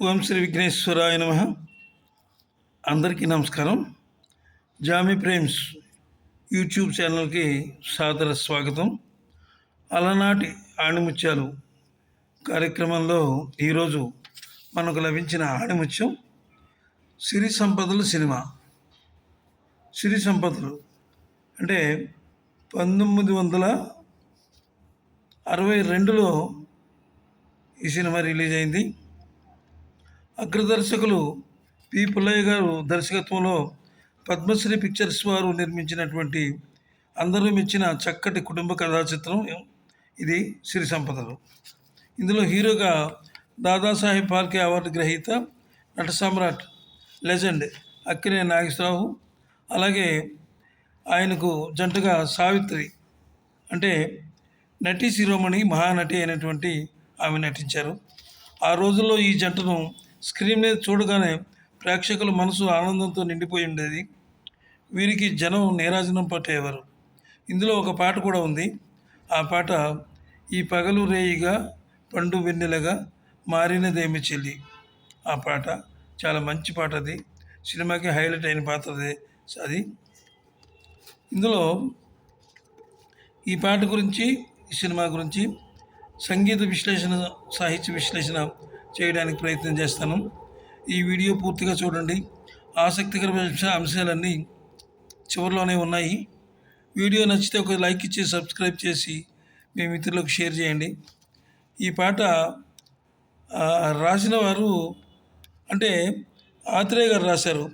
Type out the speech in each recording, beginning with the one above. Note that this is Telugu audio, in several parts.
ఓం శ్రీ విఘ్నేశ్వరాయ నమ. అందరికీ నమస్కారం. జామీ ప్రేమ్స్ యూట్యూబ్ ఛానల్కి సాదర స్వాగతం. అలనాటి ఆణిముత్యాలు కార్యక్రమంలో ఈరోజు మనకు లభించిన ఆణిముత్యం సిరి సంపదలు సినిమా. సిరి సంపదలు అంటే 1962లో ఈ సినిమా రిలీజ్ అయింది. అగ్రదర్శకులు పి. పుల్లయ్య గారు దర్శకత్వంలో పద్మశ్రీ పిక్చర్స్ వారు నిర్మించినటువంటి అందరూ మెచ్చిన చక్కటి కుటుంబ కథా చిత్రం ఇది సిరి సంపదలు. ఇందులో హీరోగా దాదాసాహెబ్ ఫాల్కే అవార్డు గ్రహీత నట సామ్రాట్ లెజెండ్ అక్కినేని నాగేశ్వరరావు, అలాగే ఆయనకు జంటగా సావిత్రి అంటే నటి శిరోమణి మహానటి అయినటువంటి ఆమె నటించారు. ఆ రోజుల్లో ఈ జంటను స్క్రీన్ మీద చూడగానే ప్రేక్షకుల మనసు ఆనందంతో నిండిపోయి ఉండేది. వీరికి జనం నీరాజనం పట్టేవారు. ఇందులో ఒక పాట కూడా ఉంది. ఆ పాట ఈ పగలు రేయిగా పండు వెన్నెలగా మారినదేమి చెల్లి. ఆ పాట చాలా మంచి పాట. అది సినిమాకి హైలైట్ అయిన పాత్ర అది. ఇందులో ఈ పాట గురించి, ఈ సినిమా గురించి సంగీత విశ్లేషణ, సాహిత్య విశ్లేషణ చేయడానికి ప్రయత్నం చేస్తాను. ఈ వీడియో పూర్తిగా చూడండి. ఆసక్తికరమైన అంశాలన్నీ చివరిలోనే ఉన్నాయి. వీడియో నచ్చితే ఒక లైక్ ఇచ్చి సబ్స్క్రైబ్ చేసి మీ మిత్రులకు షేర్ చేయండి. ఈ పాట రాసిన వారు అంటే ఆత్రేయ గారు రాశారు.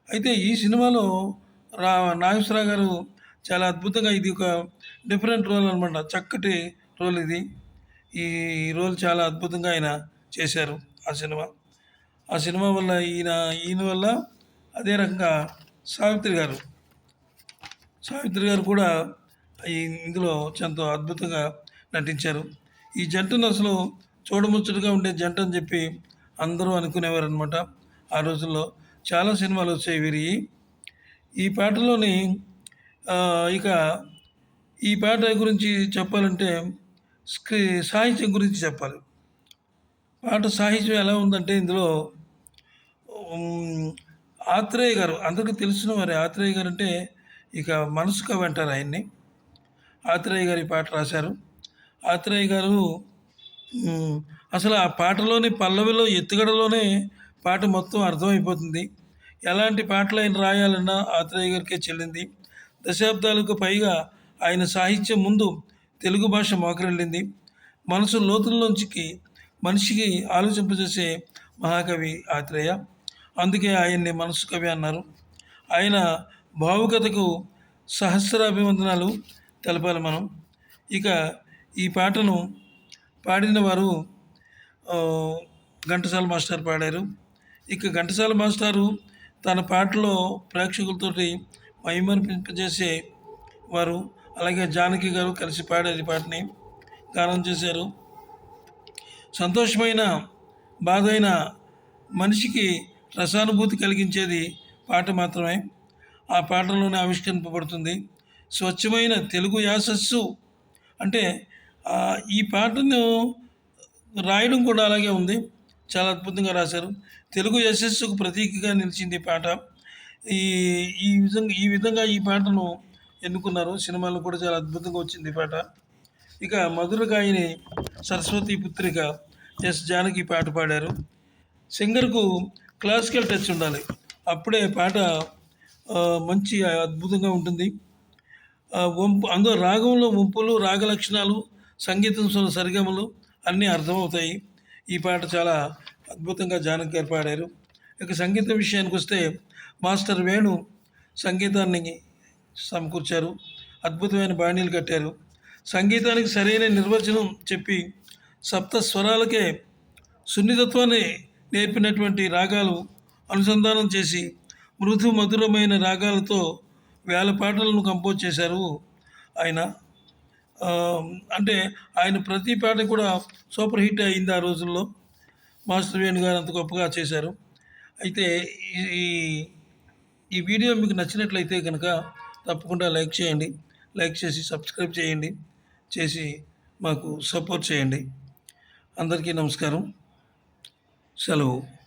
అయితే ఈ సినిమాలో నాగేశ్వరరావు గారు చాలా అద్భుతంగా, ఇది ఒక డిఫరెంట్ రోల్ అనమాట. చక్కటి రోల్ ఇది. ఈ రోల్ చాలా అద్భుతంగా ఆయన చేశారు. ఆ సినిమా వల్ల ఈయన వల్ల అదే రకంగా సావిత్రి గారు కూడా ఇందులో ఎంతో అద్భుతంగా నటించారు. ఈ జంటను అసలు చూడముచ్చటగా ఉండే జంట అని చెప్పి అందరూ అనుకునేవారు అనమాట. ఆ రోజుల్లో చాలా సినిమాలు వచ్చాయి వీరి. ఈ పాటలోని ఇక ఈ పాట గురించి చెప్పాలంటే సాహిత్యం గురించి చెప్పాలి. పాట సాహిత్యం ఎలా ఉందంటే ఇందులో ఆత్రేయ గారు అందరికీ తెలిసిన వారే. ఆత్రేయ గారు అంటే ఇక మనసు కవి అంటారు ఆయన్ని. ఆత్రేయ గారు ఈ పాట రాశారు. ఆత్రేయ గారు అసలు ఆ పాటలోని పల్లవిలో, ఎత్తుగడలోనే పాట మొత్తం అర్థమైపోతుంది. ఎలాంటి పాటలు ఆయన రాయాలన్నా ఆత్రేయ గారికే చెల్లింది. దశాబ్దాలకు పైగా ఆయన సాహిత్యం ముందు తెలుగు భాష మోకరిల్లింది. మనసు లోతుల్లోంచికి మనిషికి ఆలోచింపజేసే మహాకవి ఆత్రేయ. అందుకే ఆయన్ని మనసు కవి అన్నారు. ఆయన భావుకథకు సహస్రాభివందనాలు తెలపాలి మనం. ఇక ఈ పాటను పాడిన వారు ఘంటసాల మాస్టర్ పాడారు. ఇక ఘంటసాల మాస్టారు తన పాటలో ప్రేక్షకులతోటి మైమరిపింపజేసే వారు. అలాగే జానకి గారు కలిసి పాడారు. ఈ పాటని గానం చేశారు. సంతోషమైన, బాధ అయిన మనిషికి రసానుభూతి కలిగించేది పాట మాత్రమే. ఆ పాటలోనే ఆవిష్కరింపబడుతుంది స్వచ్ఛమైన తెలుగు యాసస్సు. అంటే ఈ పాటను రాయడం కూడా అలాగే ఉంది. చాలా అద్భుతంగా రాశారు. తెలుగు యశస్సుకు ప్రతీకగా నిలిచింది ఈ పాట. ఈ విధంగా ఈ పాటను ఎన్నుకున్నారు. సినిమాలో కూడా చాలా అద్భుతంగా వచ్చింది ఈ పాట. ఇక మధుర గాయని సరస్వతి పుత్రిక ఎస్ జానకి పాట పాడారు. సింగర్కు క్లాసికల్ టచ్ ఉండాలి, అప్పుడే పాట మంచి అద్భుతంగా ఉంటుంది. అందులో రాగంలో వంపులు, రాగ లక్షణాలు, సంగీతం సరిగమలు అన్నీ అర్థమవుతాయి. ఈ పాట చాలా అద్భుతంగా జానకి గారు పాడారు. ఇక సంగీతం విషయానికి వస్తే మాస్టర్ వేణు సంగీతాన్ని సమకూర్చారు. అద్భుతమైన బాణీలు కట్టారు. సంగీతానికి సరైన నిర్వచనం చెప్పి సప్త స్వరాలకే సున్నితత్వాన్ని నేర్పినటువంటి రాగాలు అనుసంధానం చేసి మృదు మధురమైన రాగాలతో వేల పాటలను కంపోజ్ చేశారు ఆయన. అంటే ఆయన ప్రతి పాట కూడా సూపర్ హిట్ అయింది ఆ రోజుల్లో. మాస్టర్ వేణు గారు అంత గొప్పగా చేశారు. అయితే ఈ వీడియో మీకు నచ్చినట్లయితే కనుక తప్పకుండా లైక్ చేయండి. లైక్ చేసి సబ్స్క్రైబ్ చేసి మాకు సపోర్ట్ చేయండి. అందరికీ నమస్కారం. సెలవు.